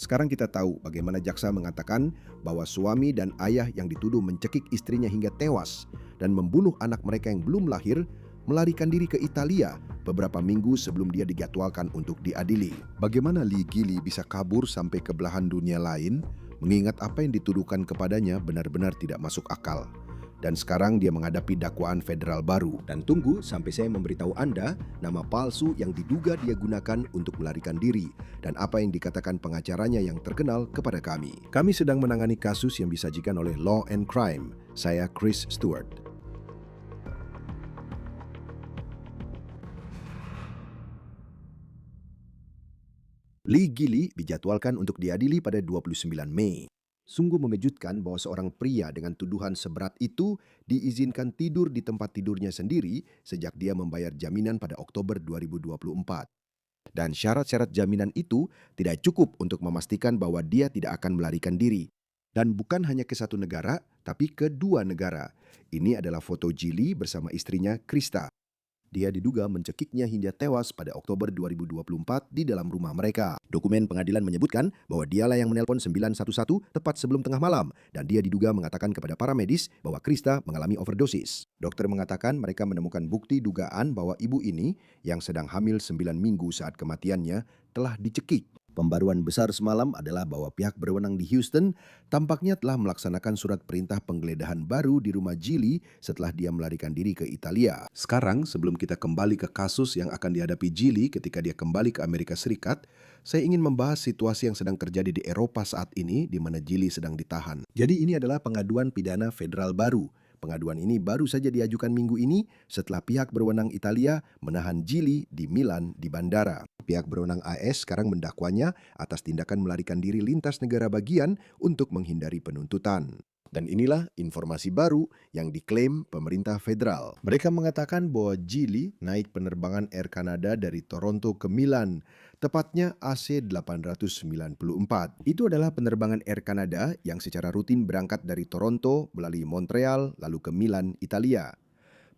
Sekarang kita tahu bagaimana jaksa mengatakan bahwa suami dan ayah yang dituduh mencekik istrinya hingga tewas dan membunuh anak mereka yang belum lahir melarikan diri ke Italia beberapa minggu sebelum dia dijadwalkan untuk diadili. Bagaimana Lee Gili bisa kabur sampai ke belahan dunia lain, mengingat apa yang dituduhkan kepadanya benar-benar tidak masuk akal. Dan sekarang dia menghadapi dakwaan federal baru. Dan tunggu sampai saya memberitahu Anda nama palsu yang diduga dia gunakan untuk melarikan diri dan apa yang dikatakan pengacaranya yang terkenal kepada kami. Kami sedang menangani kasus yang disajikan oleh Law and Crime. Saya Chris Stewart. Lee Gili dijadwalkan untuk diadili pada 29 Mei. Sungguh mengejutkan bahwa seorang pria dengan tuduhan seberat itu diizinkan tidur di tempat tidurnya sendiri sejak dia membayar jaminan pada Oktober 2024. Dan syarat-syarat jaminan itu tidak cukup untuk memastikan bahwa dia tidak akan melarikan diri. Dan bukan hanya ke satu negara, tapi ke dua negara. Ini adalah foto Gili bersama istrinya Krista. Dia diduga mencekiknya hingga tewas pada Oktober 2024 di dalam rumah mereka. Dokumen pengadilan menyebutkan bahwa dialah yang menelpon 911 tepat sebelum tengah malam dan dia diduga mengatakan kepada para medis bahwa Krista mengalami overdosis. Dokter mengatakan mereka menemukan bukti dugaan bahwa ibu ini yang sedang hamil 9 minggu saat kematiannya telah dicekik. Pembaruan besar semalam adalah bahwa pihak berwenang di Houston tampaknya telah melaksanakan surat perintah penggeledahan baru di rumah Gili setelah dia melarikan diri ke Italia. Sekarang, sebelum kita kembali ke kasus yang akan dihadapi Gili ketika dia kembali ke Amerika Serikat, saya ingin membahas situasi yang sedang terjadi di Eropa saat ini di mana Gili sedang ditahan. Jadi ini adalah pengaduan pidana federal baru. Pengaduan ini baru saja diajukan minggu ini setelah pihak berwenang Italia menahan Gili di Milan di bandara. Pihak berwenang AS sekarang mendakwanya atas tindakan melarikan diri lintas negara bagian untuk menghindari penuntutan. Dan inilah informasi baru yang diklaim pemerintah federal. Mereka mengatakan bahwa Gili naik penerbangan Air Canada dari Toronto ke Milan, tepatnya AC-894. Itu adalah penerbangan Air Canada yang secara rutin berangkat dari Toronto melalui Montreal lalu ke Milan, Italia.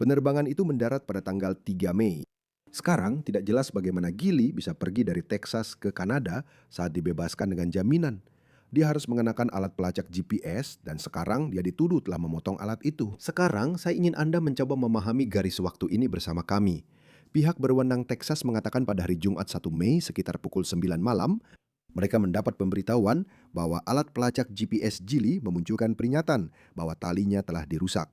Penerbangan itu mendarat pada tanggal 3 Mei. Sekarang tidak jelas bagaimana Gili bisa pergi dari Texas ke Kanada saat dibebaskan dengan jaminan. Dia harus mengenakan alat pelacak GPS dan sekarang dia dituduh telah memotong alat itu. Sekarang saya ingin Anda mencoba memahami garis waktu ini bersama kami. Pihak berwenang Texas mengatakan pada hari Jumat 1 Mei sekitar pukul 9 malam, mereka mendapat pemberitahuan bahwa alat pelacak GPS Gili memunculkan peringatan bahwa talinya telah dirusak.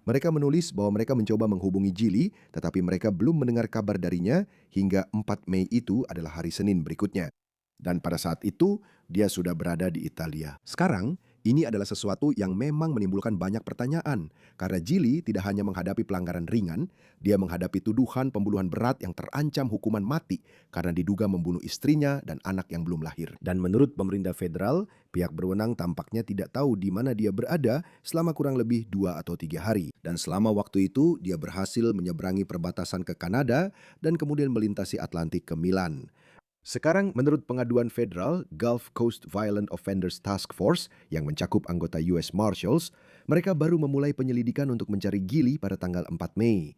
Mereka menulis bahwa mereka mencoba menghubungi Gili, tetapi mereka belum mendengar kabar darinya hingga 4 Mei itu adalah hari Senin berikutnya. Dan pada saat itu, dia sudah berada di Italia. Sekarang, ini adalah sesuatu yang memang menimbulkan banyak pertanyaan. Karena Gili tidak hanya menghadapi pelanggaran ringan, dia menghadapi tuduhan pembunuhan berat yang terancam hukuman mati karena diduga membunuh istrinya dan anak yang belum lahir. Dan menurut pemerintah federal, pihak berwenang tampaknya tidak tahu di mana dia berada selama kurang lebih 2 atau 3 hari. Dan selama waktu itu, dia berhasil menyeberangi perbatasan ke Kanada dan kemudian melintasi Atlantik ke Milan. Sekarang, menurut pengaduan federal, Gulf Coast Violent Offenders Task Force yang mencakup anggota US Marshals, mereka baru memulai penyelidikan untuk mencari Gili pada tanggal 4 Mei.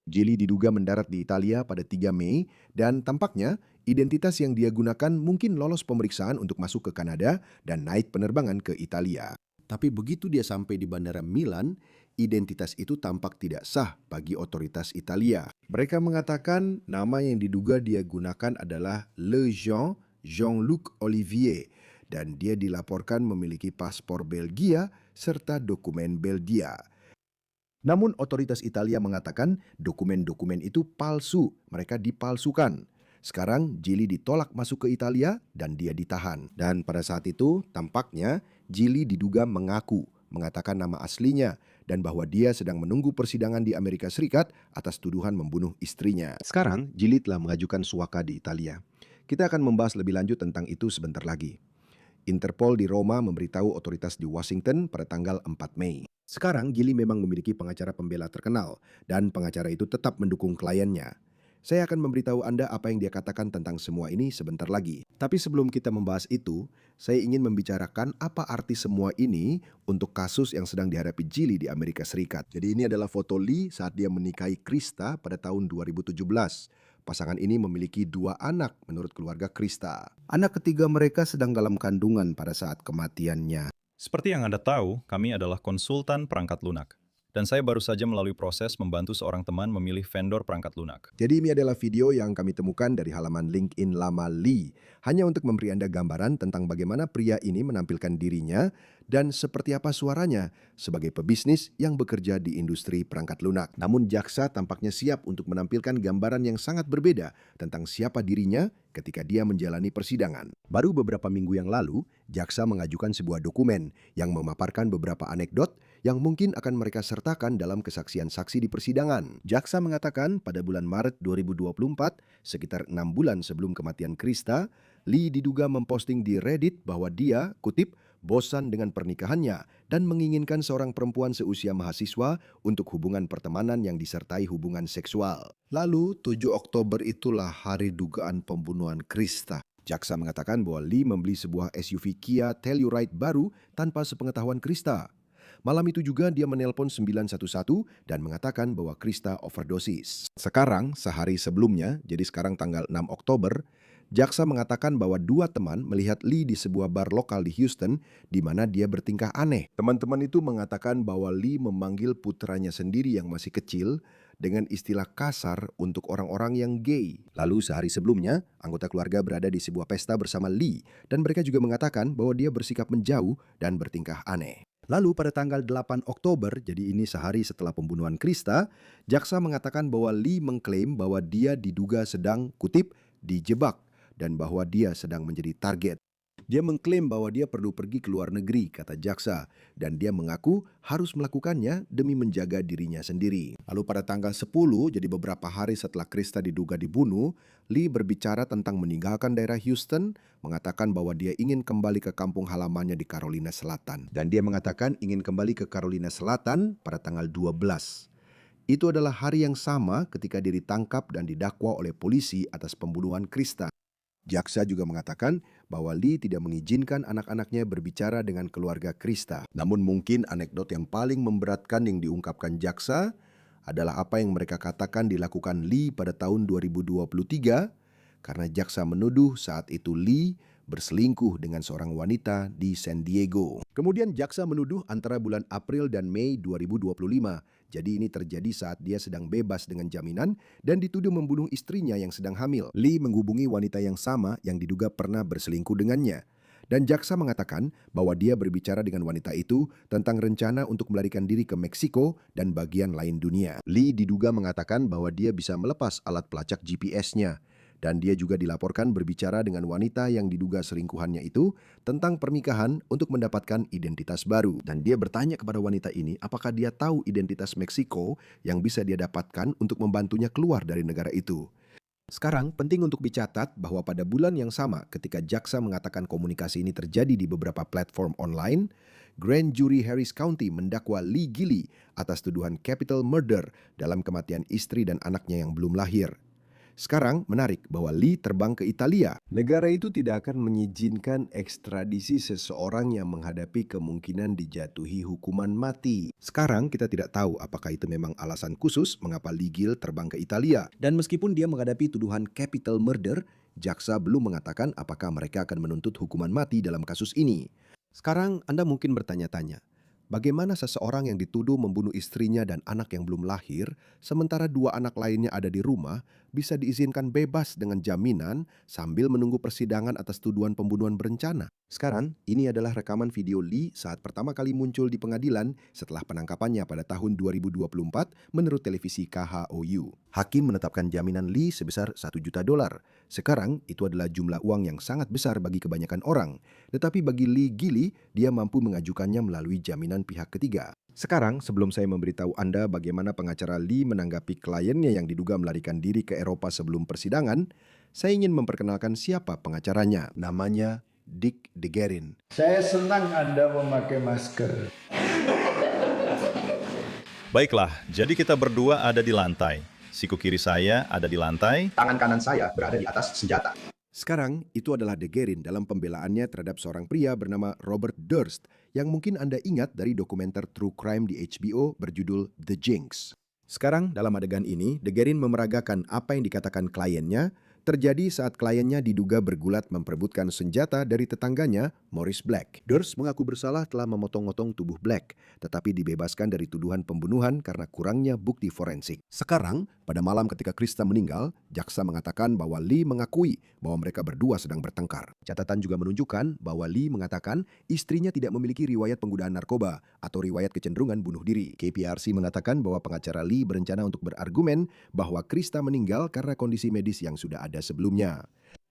Gili diduga mendarat di Italia pada 3 Mei dan tampaknya identitas yang dia gunakan mungkin lolos pemeriksaan untuk masuk ke Kanada dan naik penerbangan ke Italia. Tapi begitu dia sampai di bandara Milan, identitas itu tampak tidak sah bagi otoritas Italia. Mereka mengatakan nama yang diduga dia gunakan adalah Jean-Luc Olivier dan dia dilaporkan memiliki paspor Belgia serta dokumen Belgia. Namun otoritas Italia mengatakan dokumen-dokumen itu palsu, mereka dipalsukan. Sekarang Gili ditolak masuk ke Italia dan dia ditahan. Dan pada saat itu tampaknya Gili diduga mengatakan nama aslinya dan bahwa dia sedang menunggu persidangan di Amerika Serikat atas tuduhan membunuh istrinya. Sekarang, Gili telah mengajukan suaka di Italia. Kita akan membahas lebih lanjut tentang itu sebentar lagi. Interpol di Roma memberitahu otoritas di Washington pada tanggal 4 Mei. Sekarang, Gili memang memiliki pengacara pembela terkenal dan pengacara itu tetap mendukung kliennya. Saya akan memberitahu Anda apa yang dia katakan tentang semua ini sebentar lagi. Tapi sebelum kita membahas itu, saya ingin membicarakan apa arti semua ini untuk kasus yang sedang dihadapi Gili di Amerika Serikat. Jadi ini adalah foto Lee saat dia menikahi Krista pada tahun 2017. pasangan ini memiliki 2 anak menurut keluarga Krista. Anak ketiga mereka sedang dalam kandungan pada saat kematiannya. Seperti yang Anda tahu, kami adalah konsultan perangkat lunak. Dan saya baru saja melalui proses membantu seorang teman memilih vendor perangkat lunak. Jadi ini adalah video yang kami temukan dari halaman LinkedIn lama Lee, hanya untuk memberi Anda gambaran tentang bagaimana pria ini menampilkan dirinya dan seperti apa suaranya sebagai pebisnis yang bekerja di industri perangkat lunak. Namun jaksa tampaknya siap untuk menampilkan gambaran yang sangat berbeda tentang siapa dirinya ketika dia menjalani persidangan. Baru beberapa minggu yang lalu, jaksa mengajukan sebuah dokumen yang memaparkan beberapa anekdot yang mungkin akan mereka sertakan dalam kesaksian saksi di persidangan. Jaksa mengatakan pada bulan Maret 2024, sekitar 6 bulan sebelum kematian Krista, Lee diduga memposting di Reddit bahwa dia, kutip, bosan dengan pernikahannya dan menginginkan seorang perempuan seusia mahasiswa untuk hubungan pertemanan yang disertai hubungan seksual. Lalu 7 Oktober itulah hari dugaan pembunuhan Krista. Jaksa mengatakan bahwa Lee membeli sebuah SUV Kia Telluride baru tanpa sepengetahuan Krista. Malam itu juga dia menelpon 911 dan mengatakan bahwa Krista overdosis. Sekarang, sehari sebelumnya, jadi sekarang tanggal 6 Oktober, jaksa mengatakan bahwa 2 teman melihat Lee di sebuah bar lokal di Houston di mana dia bertingkah aneh. Teman-teman itu mengatakan bahwa Lee memanggil putranya sendiri yang masih kecil dengan istilah kasar untuk orang-orang yang gay. Lalu sehari sebelumnya, anggota keluarga berada di sebuah pesta bersama Lee dan mereka juga mengatakan bahwa dia bersikap menjauh dan bertingkah aneh. Lalu pada tanggal 8 Oktober, jadi ini sehari setelah pembunuhan Krista, jaksa mengatakan bahwa Lee mengklaim bahwa dia diduga sedang, kutip, dijebak dan bahwa dia sedang menjadi target. Dia mengklaim bahwa dia perlu pergi ke luar negeri, kata jaksa, dan dia mengaku harus melakukannya demi menjaga dirinya sendiri. Lalu pada tanggal 10, jadi beberapa hari setelah Krista diduga dibunuh, Lee berbicara tentang meninggalkan daerah Houston, mengatakan bahwa dia ingin kembali ke kampung halamannya di Carolina Selatan. Dan dia mengatakan ingin kembali ke Carolina Selatan pada tanggal 12. Itu adalah hari yang sama ketika dia ditangkap dan didakwa oleh polisi atas pembunuhan Krista. Jaksa juga mengatakan bahwa Lee tidak mengizinkan anak-anaknya berbicara dengan keluarga Krista. Namun mungkin anekdot yang paling memberatkan yang diungkapkan jaksa adalah apa yang mereka katakan dilakukan Lee pada tahun 2023 karena jaksa menuduh saat itu Lee berselingkuh dengan seorang wanita di San Diego. Kemudian jaksa menuduh antara bulan April dan Mei 2025. Jadi ini terjadi saat dia sedang bebas dengan jaminan dan dituduh membunuh istrinya yang sedang hamil. Lee menghubungi wanita yang sama yang diduga pernah berselingkuh dengannya. Dan jaksa mengatakan bahwa dia berbicara dengan wanita itu tentang rencana untuk melarikan diri ke Meksiko dan bagian lain dunia. Lee diduga mengatakan bahwa dia bisa melepas alat pelacak GPS-nya. Dan dia juga dilaporkan berbicara dengan wanita yang diduga selingkuhannya itu tentang pernikahan untuk mendapatkan identitas baru. Dan dia bertanya kepada wanita ini apakah dia tahu identitas Meksiko yang bisa dia dapatkan untuk membantunya keluar dari negara itu. Sekarang penting untuk dicatat bahwa pada bulan yang sama ketika jaksa mengatakan komunikasi ini terjadi di beberapa platform online, Grand Jury Harris County mendakwa Lee Gilley atas tuduhan capital murder dalam kematian istri dan anaknya yang belum lahir. Sekarang menarik bahwa Lee terbang ke Italia. Negara itu tidak akan mengizinkan ekstradisi seseorang yang menghadapi kemungkinan dijatuhi hukuman mati. Sekarang kita tidak tahu apakah itu memang alasan khusus mengapa Lee Gilley terbang ke Italia. Dan meskipun dia menghadapi tuduhan capital murder, jaksa belum mengatakan apakah mereka akan menuntut hukuman mati dalam kasus ini. Sekarang Anda mungkin bertanya-tanya, bagaimana seseorang yang dituduh membunuh istrinya dan anak yang belum lahir, sementara 2 anak lainnya ada di rumah, bisa diizinkan bebas dengan jaminan sambil menunggu persidangan atas tuduhan pembunuhan berencana? Sekarang, ini adalah rekaman video Lee saat pertama kali muncul di pengadilan setelah penangkapannya pada tahun 2024 menurut televisi KHOU. Hakim menetapkan jaminan Lee sebesar $1 juta. Sekarang, itu adalah jumlah uang yang sangat besar bagi kebanyakan orang. Tetapi bagi Lee Gilley, dia mampu mengajukannya melalui jaminan pihak ketiga. Sekarang, sebelum saya memberitahu Anda bagaimana pengacara Lee menanggapi kliennya yang diduga melarikan diri ke Eropa sebelum persidangan, saya ingin memperkenalkan siapa pengacaranya. Namanya Dick DeGuerin. Saya senang Anda memakai masker. Baiklah, jadi kita berdua ada di lantai. Siku kiri saya ada di lantai. Tangan kanan saya berada di atas senjata. Sekarang, itu adalah DeGuerin dalam pembelaannya terhadap seorang pria bernama Robert Durst yang mungkin Anda ingat dari dokumenter True Crime di HBO berjudul The Jinx. Sekarang dalam adegan ini, Degerin memeragakan apa yang dikatakan kliennya terjadi saat kliennya diduga bergulat memperebutkan senjata dari tetangganya, Maurice Black. Durst mengaku bersalah telah memotong-motong tubuh Black, tetapi dibebaskan dari tuduhan pembunuhan karena kurangnya bukti forensik. Sekarang, pada malam ketika Krista meninggal, jaksa mengatakan bahwa Lee mengakui bahwa mereka berdua sedang bertengkar. Catatan juga menunjukkan bahwa Lee mengatakan istrinya tidak memiliki riwayat penggunaan narkoba atau riwayat kecenderungan bunuh diri. KPRC mengatakan bahwa pengacara Lee berencana untuk berargumen bahwa Krista meninggal karena kondisi medis yang sudah ada sebelumnya.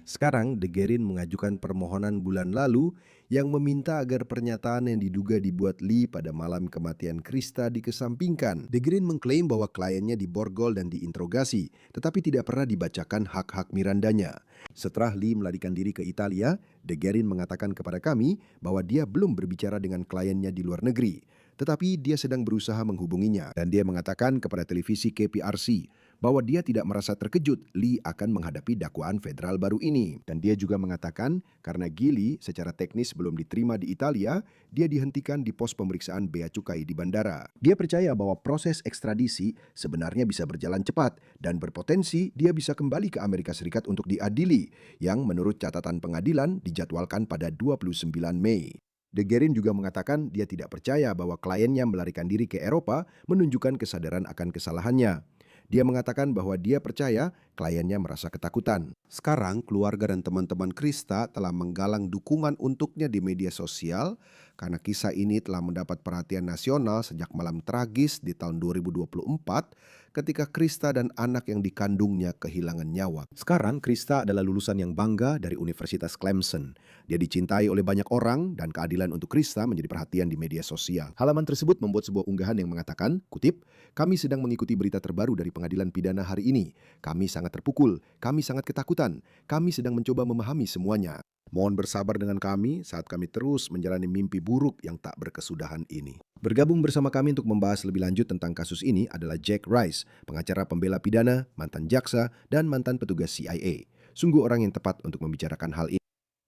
Sekarang, Degerin mengajukan permohonan bulan lalu yang meminta agar pernyataan yang diduga dibuat Lee pada malam kematian Krista dikesampingkan. Degerin mengklaim bahwa kliennya diborgol dan diinterogasi, tetapi tidak pernah dibacakan hak-hak Mirandanya. Setelah Lee melarikan diri ke Italia, Degerin mengatakan kepada kami bahwa dia belum berbicara dengan kliennya di luar negeri, tetapi dia sedang berusaha menghubunginya. Dan dia mengatakan kepada televisi KPRC bahwa dia tidak merasa terkejut Lee akan menghadapi dakwaan federal baru ini. Dan dia juga mengatakan karena Gili secara teknis belum diterima di Italia, dia dihentikan di pos pemeriksaan bea cukai di bandara. Dia percaya bahwa proses ekstradisi sebenarnya bisa berjalan cepat dan berpotensi dia bisa kembali ke Amerika Serikat untuk diadili, yang menurut catatan pengadilan dijadwalkan pada 29 Mei. Degerin juga mengatakan dia tidak percaya bahwa kliennya melarikan diri ke Eropa menunjukkan kesadaran akan kesalahannya. Dia mengatakan bahwa dia percaya kliennya merasa ketakutan. Sekarang, keluarga dan teman-teman Krista telah menggalang dukungan untuknya di media sosial karena kisah ini telah mendapat perhatian nasional sejak malam tragis di tahun 2024 ketika Krista dan anak yang dikandungnya kehilangan nyawa. Sekarang, Krista adalah lulusan yang bangga dari Universitas Clemson. Dia dicintai oleh banyak orang dan keadilan untuk Krista menjadi perhatian di media sosial. Halaman tersebut membuat sebuah unggahan yang mengatakan, kutip, "Kami sedang mengikuti berita terbaru dari pengadilan pidana hari ini. Kami sangat terpukul, kami sangat ketakutan, kami sedang mencoba memahami semuanya. Mohon bersabar dengan kami saat kami terus menjalani mimpi buruk yang tak berkesudahan ini." Bergabung bersama kami untuk membahas lebih lanjut tentang kasus ini adalah Jack Rice, pengacara pembela pidana, mantan jaksa, dan mantan petugas CIA. Sungguh orang yang tepat untuk membicarakan hal ini.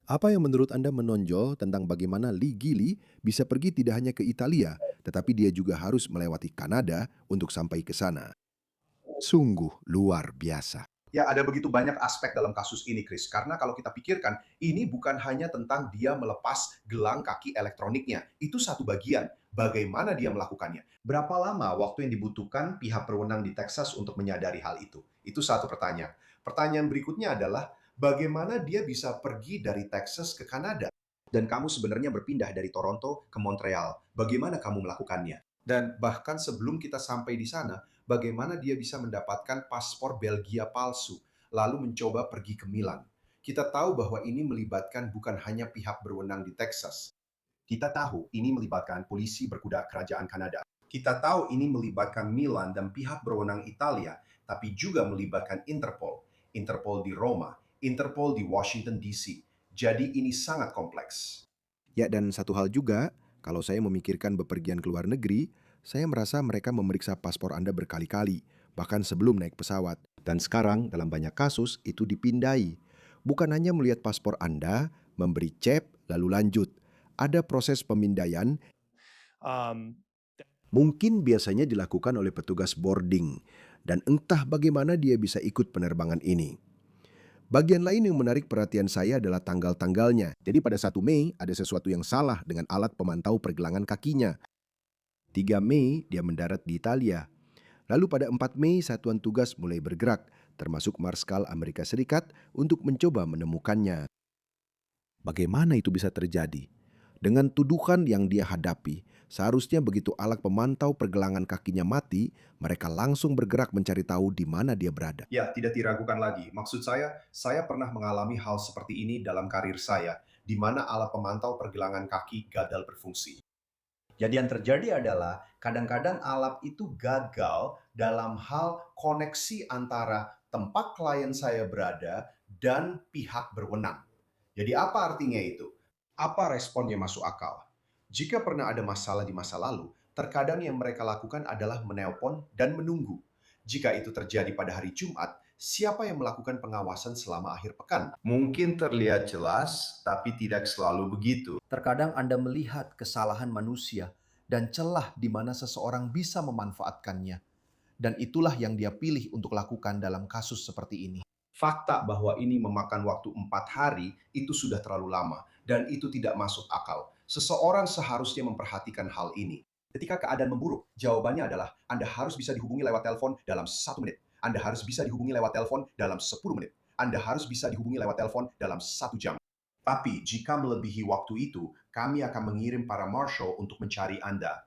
Apa yang menurut Anda menonjol tentang bagaimana Lee Gili bisa pergi tidak hanya ke Italia, tetapi dia juga harus melewati Kanada untuk sampai ke sana? Sungguh luar biasa. Ya, ada begitu banyak aspek dalam kasus ini, Chris. Karena kalau kita pikirkan, ini bukan hanya tentang dia melepas gelang kaki elektroniknya. Itu satu bagian. Bagaimana dia melakukannya? Berapa lama waktu yang dibutuhkan pihak berwenang di Texas untuk menyadari hal itu? Itu satu pertanyaan. Pertanyaan berikutnya adalah, bagaimana dia bisa pergi dari Texas ke Kanada? Dan kamu sebenarnya berpindah dari Toronto ke Montreal. Bagaimana kamu melakukannya? Dan bahkan sebelum kita sampai di sana, bagaimana dia bisa mendapatkan paspor Belgia palsu, lalu mencoba pergi ke Milan. Kita tahu bahwa ini melibatkan bukan hanya pihak berwenang di Texas. Kita tahu ini melibatkan polisi berkuda kerajaan Kanada. Kita tahu ini melibatkan Milan dan pihak berwenang Italia, tapi juga melibatkan Interpol. Interpol di Roma, Interpol di Washington DC. Jadi ini sangat kompleks. Ya, dan satu hal juga, kalau saya memikirkan bepergian ke luar negeri, saya merasa mereka memeriksa paspor Anda berkali-kali, bahkan sebelum naik pesawat. Dan sekarang, dalam banyak kasus, itu dipindai. Bukan hanya melihat paspor Anda, memberi cep, lalu lanjut. Ada proses pemindaian, mungkin biasanya dilakukan oleh petugas boarding, dan entah bagaimana dia bisa ikut penerbangan ini. Bagian lain yang menarik perhatian saya adalah tanggal-tanggalnya. Jadi pada 1 Mei ada sesuatu yang salah dengan alat pemantau pergelangan kakinya. 3 Mei dia mendarat di Italia. Lalu pada 4 Mei satuan tugas mulai bergerak, termasuk Marskal Amerika Serikat, untuk mencoba menemukannya. Bagaimana itu bisa terjadi? Dengan tuduhan yang dia hadapi, seharusnya begitu alat pemantau pergelangan kakinya mati, mereka langsung bergerak mencari tahu di mana dia berada. Ya, tidak diragukan lagi. Maksud saya pernah mengalami hal seperti ini dalam karir saya, di mana alat pemantau pergelangan kaki gagal berfungsi. Jadi yang terjadi adalah kadang-kadang alat itu gagal dalam hal koneksi antara tempat klien saya berada dan pihak berwenang. Jadi apa artinya itu? Apa respon yang masuk akal? Jika pernah ada masalah di masa lalu, terkadang yang mereka lakukan adalah menelpon dan menunggu. Jika itu terjadi pada hari Jumat, siapa yang melakukan pengawasan selama akhir pekan? Mungkin terlihat jelas, tapi tidak selalu begitu. Terkadang Anda melihat kesalahan manusia dan celah di mana seseorang bisa memanfaatkannya. Dan itulah yang dia pilih untuk lakukan dalam kasus seperti ini. Fakta bahwa ini memakan waktu 4 hari itu sudah terlalu lama dan itu tidak masuk akal. Seseorang seharusnya memperhatikan hal ini. Ketika keadaan memburuk, jawabannya adalah Anda harus bisa dihubungi lewat telepon dalam 1 menit. Anda harus bisa dihubungi lewat telepon dalam 10 menit. Anda harus bisa dihubungi lewat telepon dalam 1 jam. Tapi jika melebihi waktu itu, kami akan mengirim para marshal untuk mencari Anda.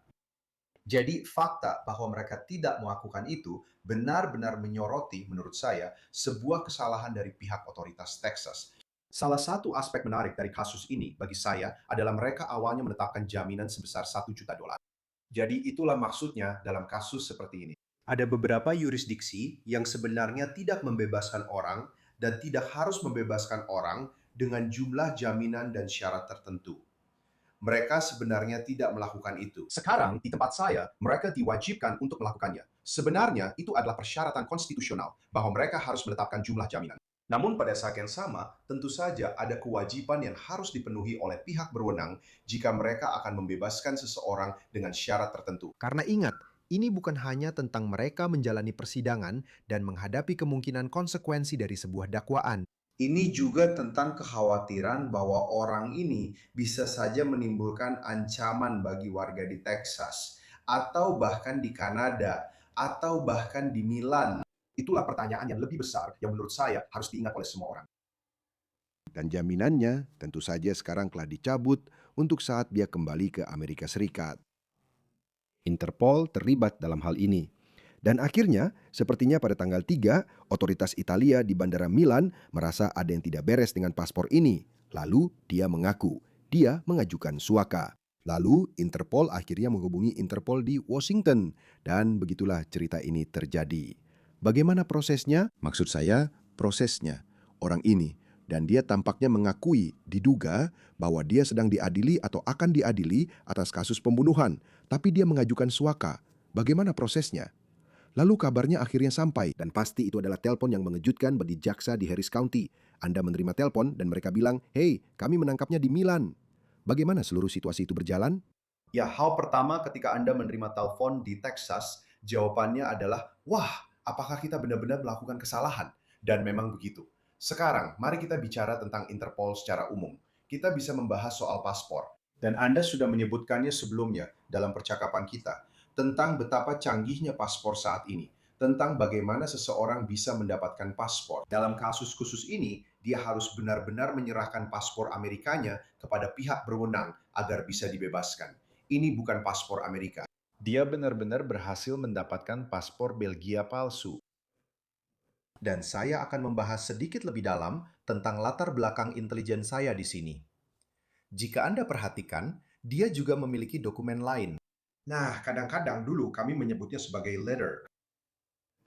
Jadi fakta bahwa mereka tidak melakukan itu benar-benar menyoroti, menurut saya, sebuah kesalahan dari pihak otoritas Texas. Salah satu aspek menarik dari kasus ini bagi saya adalah mereka awalnya menetapkan jaminan sebesar $1 juta. Jadi itulah maksudnya dalam kasus seperti ini. Ada beberapa yurisdiksi yang sebenarnya tidak membebaskan orang dan tidak harus membebaskan orang dengan jumlah jaminan dan syarat tertentu. Mereka sebenarnya tidak melakukan itu. Sekarang, di tempat saya, mereka diwajibkan untuk melakukannya. Sebenarnya, itu adalah persyaratan konstitusional bahwa mereka harus menetapkan jumlah jaminan. Namun pada saat yang sama, tentu saja ada kewajiban yang harus dipenuhi oleh pihak berwenang jika mereka akan membebaskan seseorang dengan syarat tertentu. Karena ingat, ini bukan hanya tentang mereka menjalani persidangan dan menghadapi kemungkinan konsekuensi dari sebuah dakwaan. Ini juga tentang kekhawatiran bahwa orang ini bisa saja menimbulkan ancaman bagi warga di Texas, atau bahkan di Kanada, atau bahkan di Milan. Itulah pertanyaan yang lebih besar yang menurut saya harus diingat oleh semua orang. Dan jaminannya tentu saja sekarang telah dicabut untuk saat dia kembali ke Amerika Serikat. Interpol terlibat dalam hal ini. Dan akhirnya, sepertinya pada tanggal 3, otoritas Italia di Bandara Milan merasa ada yang tidak beres dengan paspor ini. Lalu, dia mengaku, dia mengajukan suaka. Lalu, Interpol akhirnya menghubungi Interpol di Washington. Dan begitulah cerita ini terjadi. Bagaimana prosesnya? Maksud saya, prosesnya. Orang ini. Dan dia tampaknya mengakui, diduga, bahwa dia sedang diadili atau akan diadili atas kasus pembunuhan. Tapi dia mengajukan suaka. Bagaimana prosesnya? Lalu kabarnya akhirnya sampai, dan pasti itu adalah telepon yang mengejutkan bagi jaksa di Harris County. Anda menerima telepon dan mereka bilang, "Hey, kami menangkapnya di Milan." Bagaimana seluruh situasi itu berjalan? Ya, hal pertama ketika Anda menerima telepon di Texas, jawabannya adalah, wah, apakah kita benar-benar melakukan kesalahan? Dan memang begitu. Sekarang, mari kita bicara tentang Interpol secara umum. Kita bisa membahas soal paspor. Dan Anda sudah menyebutkannya sebelumnya dalam percakapan kita, tentang betapa canggihnya paspor saat ini, tentang bagaimana seseorang bisa mendapatkan paspor. Dalam kasus khusus ini, dia harus benar-benar menyerahkan paspor Amerikanya kepada pihak berwenang agar bisa dibebaskan. Ini bukan paspor Amerika. Dia benar-benar berhasil mendapatkan paspor Belgia palsu. Dan saya akan membahas sedikit lebih dalam tentang latar belakang intelijen saya di sini. Jika Anda perhatikan, dia juga memiliki dokumen lain. Nah, kadang-kadang dulu kami menyebutnya sebagai letter.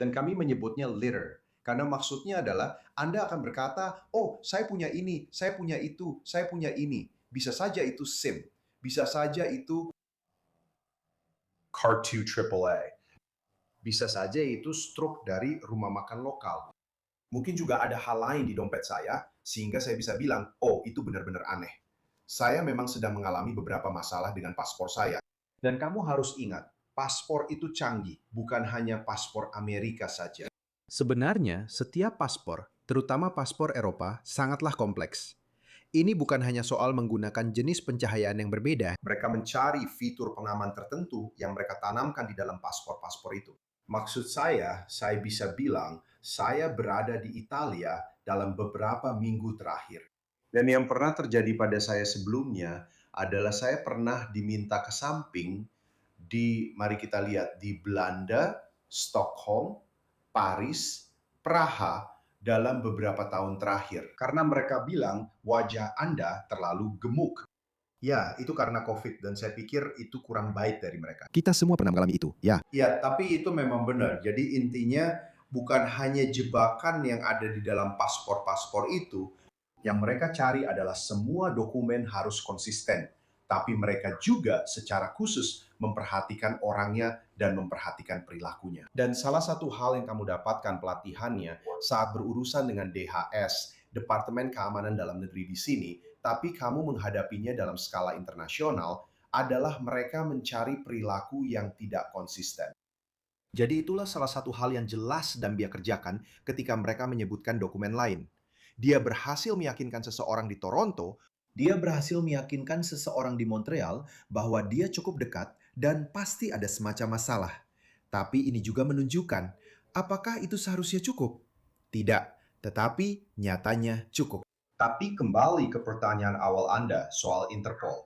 Dan kami menyebutnya letter. Karena maksudnya adalah Anda akan berkata, oh, saya punya ini, saya punya itu, saya punya ini. Bisa saja itu SIM. Bisa saja itu Car2 AAA. Bisa saja itu struk dari rumah makan lokal. Mungkin juga ada hal lain di dompet saya, sehingga saya bisa bilang, oh, itu benar-benar aneh. Saya memang sedang mengalami beberapa masalah dengan paspor saya. Dan kamu harus ingat, paspor itu canggih, bukan hanya paspor Amerika saja. Sebenarnya, setiap paspor, terutama paspor Eropa, sangatlah kompleks. Ini bukan hanya soal menggunakan jenis pencahayaan yang berbeda. Mereka mencari fitur pengaman tertentu yang mereka tanamkan di dalam paspor-paspor itu. Maksud saya bisa bilang, saya berada di Italia dalam beberapa minggu terakhir. Dan yang pernah terjadi pada saya sebelumnya adalah saya pernah diminta ke samping mari kita lihat, di Belanda, Stockholm, Paris, Praha dalam beberapa tahun terakhir. Karena mereka bilang wajah Anda terlalu gemuk. Ya, itu karena COVID dan saya pikir itu kurang baik dari mereka. Kita semua pernah mengalami itu, ya. Ya, tapi itu memang benar. Jadi intinya bukan hanya jebakan yang ada di dalam paspor-paspor itu. Yang mereka cari adalah semua dokumen harus konsisten. Tapi mereka juga secara khusus memperhatikan orangnya dan memperhatikan perilakunya. Dan salah satu hal yang kamu dapatkan pelatihannya saat berurusan dengan DHS, Departemen Keamanan Dalam Negeri di sini, tapi kamu menghadapinya dalam skala internasional, adalah mereka mencari perilaku yang tidak konsisten. Jadi itulah salah satu hal yang jelas Dambia kerjakan ketika mereka menyebutkan dokumen lain. Dia berhasil meyakinkan seseorang di Toronto, dia berhasil meyakinkan seseorang di Montreal bahwa dia cukup dekat dan pasti ada semacam masalah. Tapi ini juga menunjukkan, apakah itu seharusnya cukup? Tidak, tetapi nyatanya cukup. Tapi kembali ke pertanyaan awal Anda soal Interpol.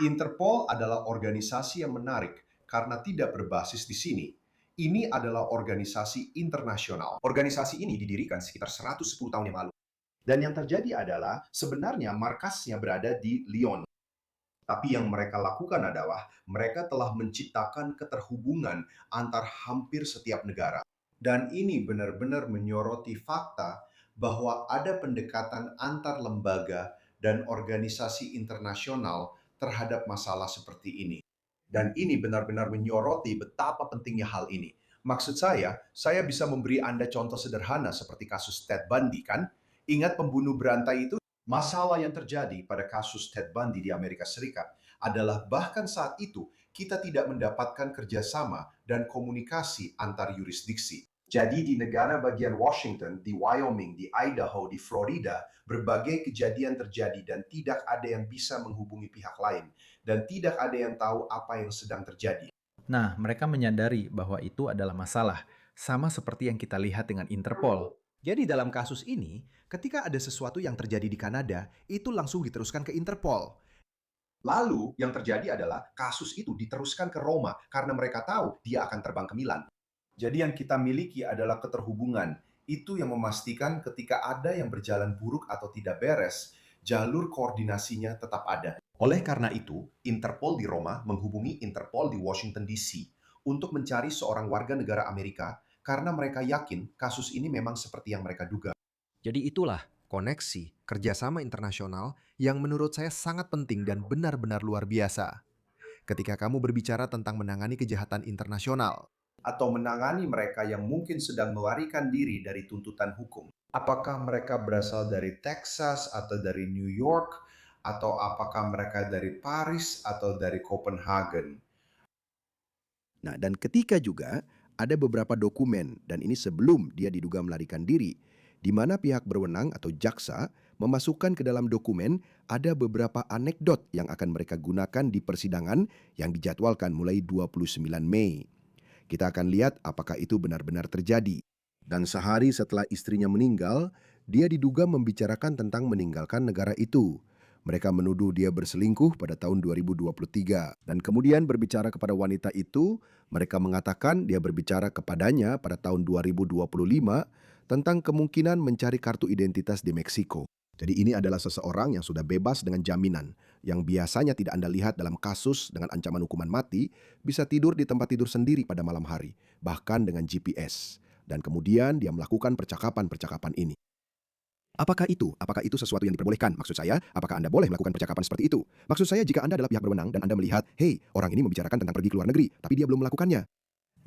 Interpol adalah organisasi yang menarik karena tidak berbasis di sini. Ini adalah organisasi internasional. Organisasi ini didirikan sekitar 110 tahun yang lalu. Dan yang terjadi adalah sebenarnya markasnya berada di Lyon. Tapi yang mereka lakukan adalah mereka telah menciptakan keterhubungan antar hampir setiap negara. Dan ini benar-benar menyoroti fakta bahwa ada pendekatan antar lembaga dan organisasi internasional terhadap masalah seperti ini. Dan ini benar-benar menyoroti betapa pentingnya hal ini. Maksud saya bisa memberi Anda contoh sederhana seperti kasus Ted Bundy kan? Ingat pembunuh berantai itu? Masalah yang terjadi pada kasus Ted Bundy di Amerika Serikat adalah bahkan saat itu kita tidak mendapatkan kerjasama dan komunikasi antar yurisdiksi. Jadi di negara bagian Washington, di Wyoming, di Idaho, di Florida, berbagai kejadian terjadi dan tidak ada yang bisa menghubungi pihak lain. Dan tidak ada yang tahu apa yang sedang terjadi. Nah, mereka menyadari bahwa itu adalah masalah, sama seperti yang kita lihat dengan Interpol. Jadi dalam kasus ini, ketika ada sesuatu yang terjadi di Kanada, itu langsung diteruskan ke Interpol. Lalu yang terjadi adalah kasus itu diteruskan ke Roma karena mereka tahu dia akan terbang ke Milan. Jadi yang kita miliki adalah keterhubungan. Itu yang memastikan ketika ada yang berjalan buruk atau tidak beres, jalur koordinasinya tetap ada. Oleh karena itu, Interpol di Roma menghubungi Interpol di Washington DC untuk mencari seorang warga negara Amerika karena mereka yakin kasus ini memang seperti yang mereka duga. Jadi itulah koneksi kerjasama internasional yang menurut saya sangat penting dan benar-benar luar biasa. Ketika kamu berbicara tentang menangani kejahatan internasional, Atau menangani mereka yang mungkin sedang melarikan diri dari tuntutan hukum. Apakah mereka berasal dari Texas atau dari New York, atau apakah mereka dari Paris atau dari Copenhagen? nah dan ketika juga ada beberapa dokumen dan ini sebelum dia diduga melarikan diri, di mana pihak berwenang atau jaksa memasukkan ke dalam dokumen ada beberapa anekdot yang akan mereka gunakan di persidangan yang dijadwalkan mulai 29 Mei. Kita akan lihat apakah itu benar-benar terjadi. Dan sehari setelah istrinya meninggal, dia diduga membicarakan tentang meninggalkan negara itu. Mereka menuduh dia berselingkuh pada tahun 2023. Dan kemudian berbicara kepada wanita itu, mereka mengatakan dia berbicara kepadanya pada tahun 2025 tentang kemungkinan mencari kartu identitas di Meksiko. Jadi ini adalah seseorang yang sudah bebas dengan jaminan, yang biasanya tidak Anda lihat dalam kasus dengan ancaman hukuman mati, bisa tidur di tempat tidur sendiri pada malam hari, bahkan dengan GPS. Dan kemudian dia melakukan percakapan-percakapan ini. Apakah itu sesuatu yang diperbolehkan? Maksud saya, apakah Anda boleh melakukan percakapan seperti itu? Maksud saya, jika Anda adalah pihak berwenang dan Anda melihat, hey, orang ini membicarakan tentang pergi ke luar negeri, tapi dia belum melakukannya.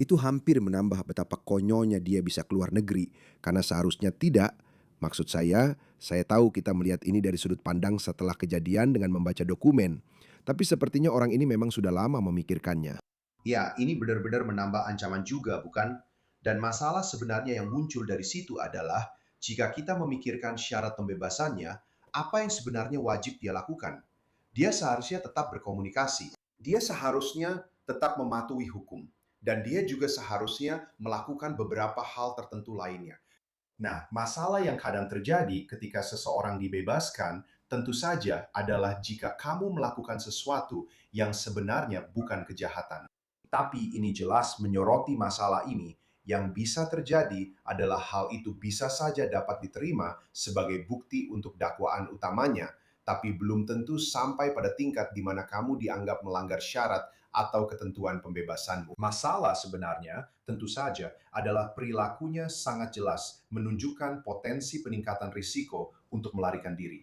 Itu hampir menambah betapa konyolnya dia bisa keluar negeri, karena seharusnya tidak. Maksud saya tahu kita melihat ini dari sudut pandang setelah kejadian dengan membaca dokumen. Tapi sepertinya orang ini memang sudah lama memikirkannya. Ya, ini benar-benar menambah ancaman juga, bukan? Dan masalah sebenarnya yang muncul dari situ adalah jika kita memikirkan syarat pembebasannya, apa yang sebenarnya wajib dia lakukan? Dia seharusnya tetap berkomunikasi. Dia seharusnya tetap mematuhi hukum. Dan dia juga seharusnya melakukan beberapa hal tertentu lainnya. Nah, masalah yang kadang terjadi ketika seseorang dibebaskan tentu saja adalah jika kamu melakukan sesuatu yang sebenarnya bukan kejahatan. Tapi ini jelas menyoroti masalah ini. Yang bisa terjadi adalah hal itu bisa saja dapat diterima sebagai bukti untuk dakwaan utamanya, tapi belum tentu sampai pada tingkat di mana kamu dianggap melanggar syarat atau ketentuan pembebasanmu. Masalah sebenarnya tentu saja adalah perilakunya sangat jelas menunjukkan potensi peningkatan risiko untuk melarikan diri.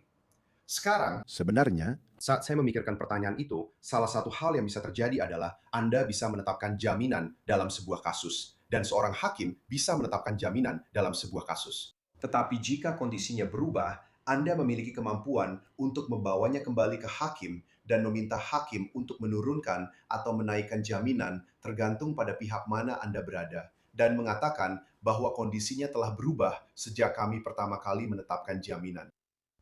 Sekarang, Sebenarnya, saat saya memikirkan pertanyaan itu, salah satu hal yang bisa terjadi adalah Anda bisa menetapkan jaminan dalam sebuah kasus, dan seorang hakim bisa menetapkan jaminan dalam sebuah kasus. Tetapi jika kondisinya berubah, Anda memiliki kemampuan untuk membawanya kembali ke hakim dan meminta hakim untuk menurunkan atau menaikkan jaminan tergantung pada pihak mana Anda berada, dan mengatakan bahwa kondisinya telah berubah sejak kami pertama kali menetapkan jaminan.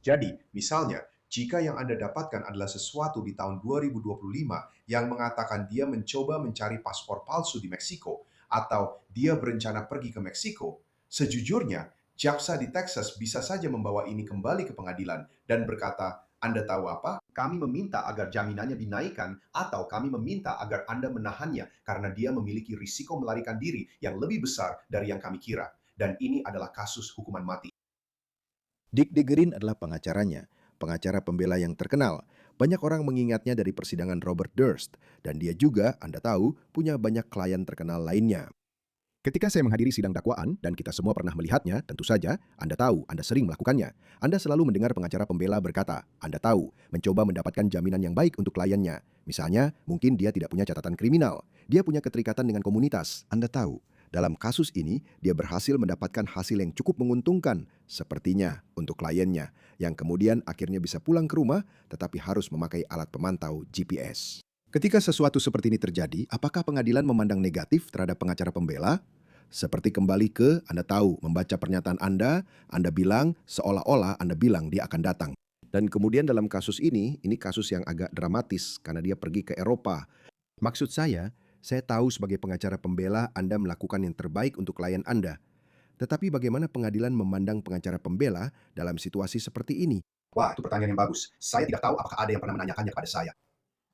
Jadi, misalnya, jika yang Anda dapatkan adalah sesuatu di tahun 2025 yang mengatakan dia mencoba mencari paspor palsu di Meksiko, atau dia berencana pergi ke Meksiko, sejujurnya, jaksa di Texas bisa saja membawa ini kembali ke pengadilan dan berkata, Anda tahu apa? Kami meminta agar jaminannya dinaikkan atau kami meminta agar Anda menahannya karena dia memiliki risiko melarikan diri yang lebih besar dari yang kami kira. Dan ini adalah kasus hukuman mati. Dick DeGuerin adalah pengacaranya, pengacara pembela yang terkenal. Banyak orang mengingatnya dari persidangan Robert Durst, dan dia juga, Anda tahu, punya banyak klien terkenal lainnya. Ketika saya menghadiri sidang dakwaan, dan kita semua pernah melihatnya, tentu saja, Anda tahu, Anda sering melakukannya. Anda selalu mendengar pengacara pembela berkata, Anda tahu, mencoba mendapatkan jaminan yang baik untuk kliennya. Misalnya, mungkin dia tidak punya catatan kriminal. Dia punya keterikatan dengan komunitas. Anda tahu, dalam kasus ini, dia berhasil mendapatkan hasil yang cukup menguntungkan, sepertinya, untuk kliennya, yang kemudian akhirnya bisa pulang ke rumah, tetapi harus memakai alat pemantau GPS. Ketika sesuatu seperti ini terjadi, apakah pengadilan memandang negatif terhadap pengacara pembela? Seperti kembali ke, Anda tahu, membaca pernyataan Anda bilang, seolah-olah Anda bilang dia akan datang. Dan kemudian dalam kasus ini kasus yang agak dramatis, karena dia pergi ke Eropa. Maksud saya tahu sebagai pengacara pembela Anda melakukan yang terbaik untuk klien Anda. Tetapi bagaimana pengadilan memandang pengacara pembela dalam situasi seperti ini? Wah, itu pertanyaan yang bagus. Saya tidak tahu apakah ada yang pernah menanyakannya kepada saya.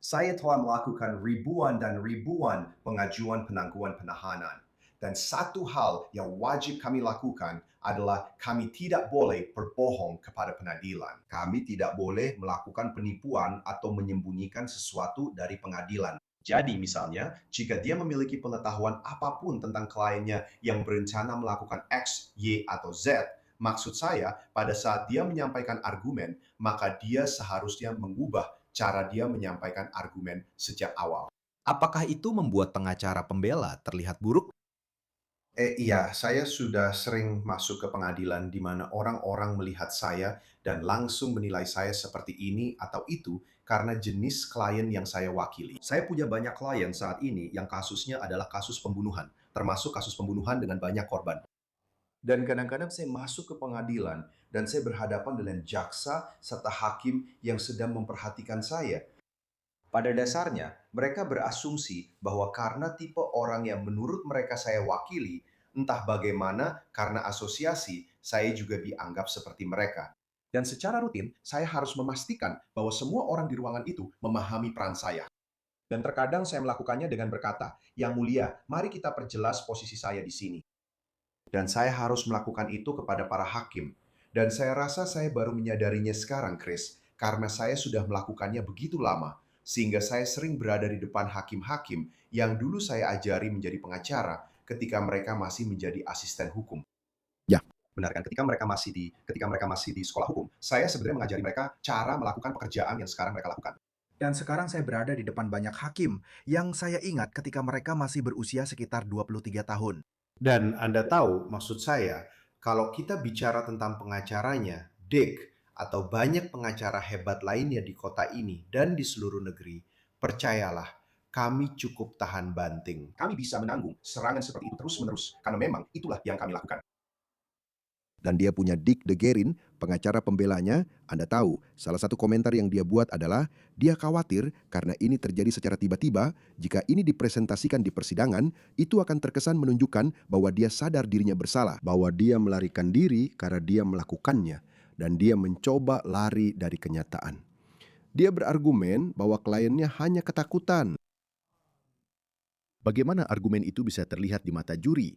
Saya telah melakukan ribuan dan ribuan pengajuan penangguhan penahanan. Dan satu hal yang wajib kami lakukan adalah kami tidak boleh berbohong kepada pengadilan. Kami tidak boleh melakukan penipuan atau menyembunyikan sesuatu dari pengadilan. Jadi misalnya, jika dia memiliki pengetahuan apapun tentang kliennya yang berencana melakukan X, Y, atau Z, maksud saya pada saat dia menyampaikan argumen, maka dia seharusnya mengubah cara dia menyampaikan argumen sejak awal. Apakah itu membuat pengacara pembela terlihat buruk? Iya, saya sudah sering masuk ke pengadilan di mana orang-orang melihat saya dan langsung menilai saya seperti ini atau itu karena jenis klien yang saya wakili. Saya punya banyak klien saat ini yang kasusnya adalah kasus pembunuhan, termasuk kasus pembunuhan dengan banyak korban. Dan kadang-kadang saya masuk ke pengadilan dan saya berhadapan dengan jaksa serta hakim yang sedang memperhatikan saya. Pada dasarnya, mereka berasumsi bahwa karena tipe orang yang menurut mereka saya wakili, entah bagaimana karena asosiasi, saya juga dianggap seperti mereka. Dan secara rutin, saya harus memastikan bahwa semua orang di ruangan itu memahami peran saya. Dan terkadang saya melakukannya dengan berkata, Yang Mulia, mari kita perjelas posisi saya di sini. Dan saya harus melakukan itu kepada para hakim. Dan saya rasa saya baru menyadarinya sekarang, Chris, karena saya sudah melakukannya begitu lama, sehingga saya sering berada di depan hakim-hakim yang dulu saya ajari menjadi pengacara ketika mereka masih menjadi asisten hukum. Ya. Benar kan? Ketika mereka masih di sekolah hukum, saya sebenarnya mengajari mereka cara melakukan pekerjaan yang sekarang mereka lakukan. Dan sekarang saya berada di depan banyak hakim yang saya ingat ketika mereka masih berusia sekitar 23 tahun. Dan Anda tahu, maksud saya, kalau kita bicara tentang pengacaranya, Dick, atau banyak pengacara hebat lainnya di kota ini dan di seluruh negeri, percayalah, kami cukup tahan banting. Kami bisa menanggung serangan seperti itu terus-menerus, karena memang itulah yang kami lakukan. Dan dia punya Dick DeGuerin, pengacara pembelanya. Anda tahu, salah satu komentar yang dia buat adalah, dia khawatir karena ini terjadi secara tiba-tiba, jika ini dipresentasikan di persidangan, itu akan terkesan menunjukkan bahwa dia sadar dirinya bersalah, bahwa dia melarikan diri karena dia melakukannya, dan dia mencoba lari dari kenyataan. Dia berargumen bahwa kliennya hanya ketakutan. Bagaimana argumen itu bisa terlihat di mata juri?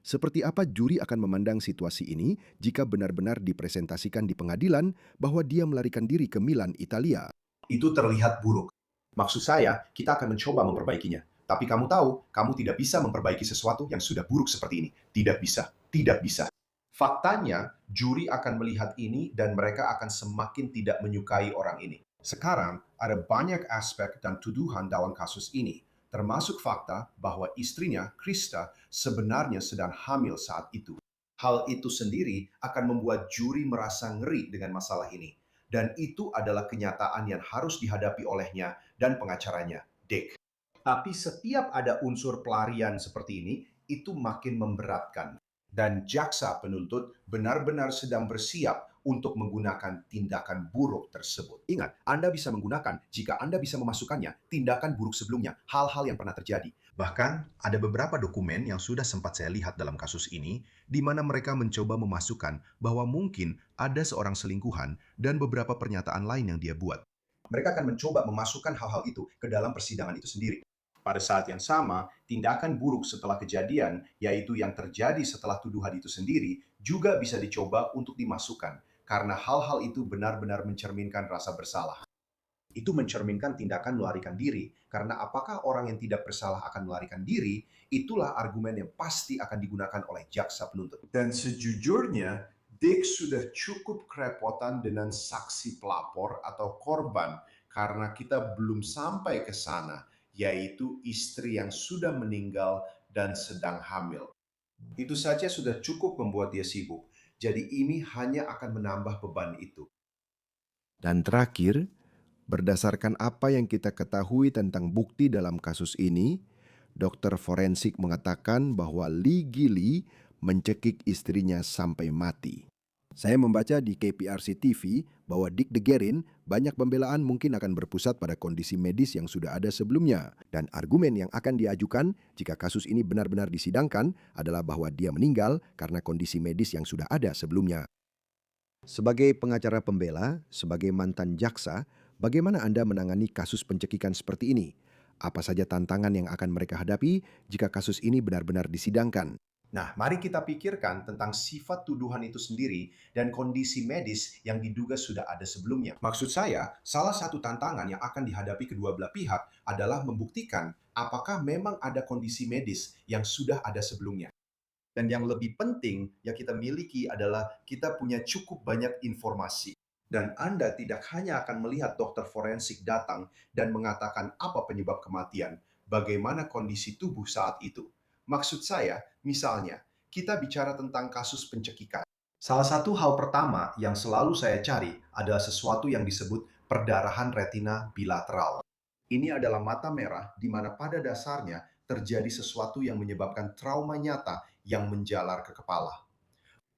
Seperti apa juri akan memandang situasi ini jika benar-benar dipresentasikan di pengadilan bahwa dia melarikan diri ke Milan, Italia? Itu terlihat buruk. Maksud saya, kita akan mencoba memperbaikinya. Tapi kamu tahu, kamu tidak bisa memperbaiki sesuatu yang sudah buruk seperti ini. Tidak bisa. Tidak bisa. Faktanya, juri akan melihat ini dan mereka akan semakin tidak menyukai orang ini. Sekarang, ada banyak aspek dan tuduhan dalam kasus ini, termasuk fakta bahwa istrinya, Krista, sebenarnya sedang hamil saat itu. Hal itu sendiri akan membuat juri merasa ngeri dengan masalah ini. Dan itu adalah kenyataan yang harus dihadapi olehnya dan pengacaranya, Dick. Tapi setiap ada unsur pelarian seperti ini, itu makin memberatkan. Dan jaksa penuntut benar-benar sedang bersiap untuk menggunakan tindakan buruk tersebut. Ingat, Anda bisa menggunakan jika Anda bisa memasukkannya tindakan buruk sebelumnya, hal-hal yang pernah terjadi. Bahkan, ada beberapa dokumen yang sudah sempat saya lihat dalam kasus ini, di mana mereka mencoba memasukkan bahwa mungkin ada seorang selingkuhan dan beberapa pernyataan lain yang dia buat. Mereka akan mencoba memasukkan hal-hal itu ke dalam persidangan itu sendiri. Pada saat yang sama, tindakan buruk setelah kejadian, yaitu yang terjadi setelah tuduhan itu sendiri, juga bisa dicoba untuk dimasukkan, karena hal-hal itu benar-benar mencerminkan rasa bersalah. Itu mencerminkan tindakan melarikan diri, karena apakah orang yang tidak bersalah akan melarikan diri, itulah argumen yang pasti akan digunakan oleh jaksa penuntut. Dan sejujurnya, Dick sudah cukup kerepotan dengan saksi pelapor atau korban, karena kita belum sampai ke sana, yaitu istri yang sudah meninggal dan sedang hamil. Itu saja sudah cukup membuat dia sibuk. Jadi ini hanya akan menambah beban itu. Dan terakhir, berdasarkan apa yang kita ketahui tentang bukti dalam kasus ini, dokter forensik mengatakan bahwa Lee Gili mencekik istrinya sampai mati. Saya membaca di KPRC TV bahwa Dick DeGuerin banyak pembelaan mungkin akan berpusat pada kondisi medis yang sudah ada sebelumnya. Dan argumen yang akan diajukan jika kasus ini benar-benar disidangkan adalah bahwa dia meninggal karena kondisi medis yang sudah ada sebelumnya. Sebagai pengacara pembela, sebagai mantan jaksa, bagaimana Anda menangani kasus pencekikan seperti ini? Apa saja tantangan yang akan mereka hadapi jika kasus ini benar-benar disidangkan? Nah, mari kita pikirkan tentang sifat tuduhan itu sendiri dan kondisi medis yang diduga sudah ada sebelumnya. Maksud saya, salah satu tantangan yang akan dihadapi kedua belah pihak adalah membuktikan apakah memang ada kondisi medis yang sudah ada sebelumnya. Dan yang lebih penting yang kita miliki adalah kita punya cukup banyak informasi. Dan Anda tidak hanya akan melihat dokter forensik datang dan mengatakan apa penyebab kematian, bagaimana kondisi tubuh saat itu. Maksud saya, misalnya, kita bicara tentang kasus pencekikan. Salah satu hal pertama yang selalu saya cari adalah sesuatu yang disebut perdarahan retina bilateral. Ini adalah mata merah di mana pada dasarnya terjadi sesuatu yang menyebabkan trauma nyata yang menjalar ke kepala.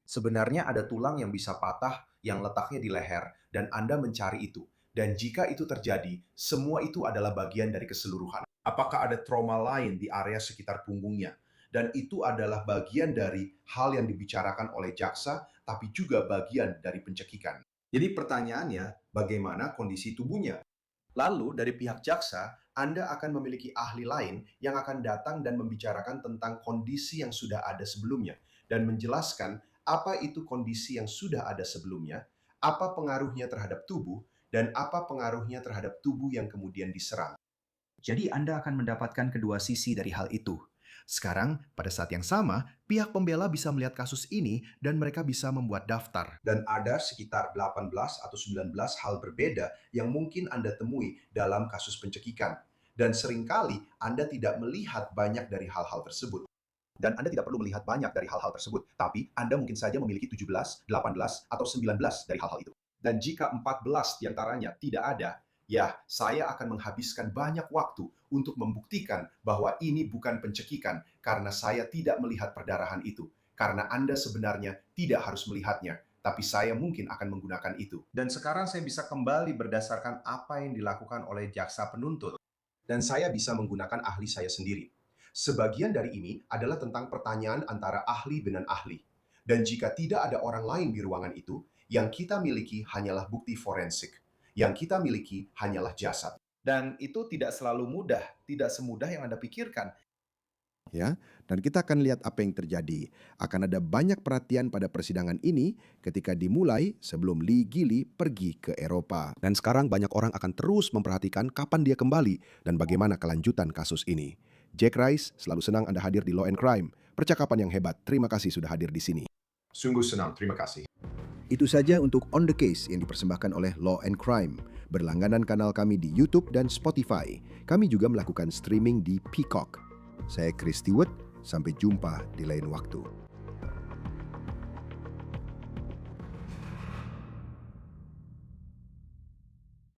Sebenarnya ada tulang yang bisa patah yang letaknya di leher dan Anda mencari itu. Dan jika itu terjadi, semua itu adalah bagian dari keseluruhan. Apakah ada trauma lain di area sekitar punggungnya? Dan itu adalah bagian dari hal yang dibicarakan oleh jaksa, tapi juga bagian dari pencekikan. Jadi pertanyaannya, bagaimana kondisi tubuhnya? Lalu dari pihak jaksa, Anda akan memiliki ahli lain yang akan datang dan membicarakan tentang kondisi yang sudah ada sebelumnya, dan menjelaskan apa itu kondisi yang sudah ada sebelumnya, apa pengaruhnya terhadap tubuh, dan apa pengaruhnya terhadap tubuh yang kemudian diserang. Jadi Anda akan mendapatkan kedua sisi dari hal itu. Sekarang, pada saat yang sama, pihak pembela bisa melihat kasus ini dan mereka bisa membuat daftar. Dan ada sekitar 18 atau 19 hal berbeda yang mungkin Anda temui dalam kasus pencekikan. Dan seringkali Anda tidak melihat banyak dari hal-hal tersebut. Dan Anda tidak perlu melihat banyak dari hal-hal tersebut, tapi Anda mungkin saja memiliki 17, 18, atau 19 dari hal-hal itu. Dan jika 14 diantaranya tidak ada, ya, saya akan menghabiskan banyak waktu untuk membuktikan bahwa ini bukan pencekikan karena saya tidak melihat perdarahan itu. Karena Anda sebenarnya tidak harus melihatnya, tapi saya mungkin akan menggunakan itu. Dan sekarang saya bisa kembali berdasarkan apa yang dilakukan oleh jaksa penuntut. Dan saya bisa menggunakan ahli saya sendiri. Sebagian dari ini adalah tentang pertanyaan antara ahli dengan ahli. Dan jika tidak ada orang lain di ruangan itu, yang kita miliki hanyalah bukti forensik. Yang kita miliki hanyalah jasad. Dan itu tidak selalu mudah, tidak semudah yang Anda pikirkan. Ya, dan kita akan lihat apa yang terjadi. Akan ada banyak perhatian pada persidangan ini ketika dimulai sebelum Lee Gili pergi ke Eropa. Dan sekarang banyak orang akan terus memperhatikan kapan dia kembali dan bagaimana kelanjutan kasus ini. Jack Rice, selalu senang Anda hadir di Law and Crime. Percakapan yang hebat. Terima kasih sudah hadir di sini. Sungguh senang, terima kasih. Itu saja untuk On The Case yang dipersembahkan oleh Law and Crime. Berlangganan kanal kami di YouTube dan Spotify. Kami juga melakukan streaming di Peacock. Saya Chris Stewart, sampai jumpa di lain waktu.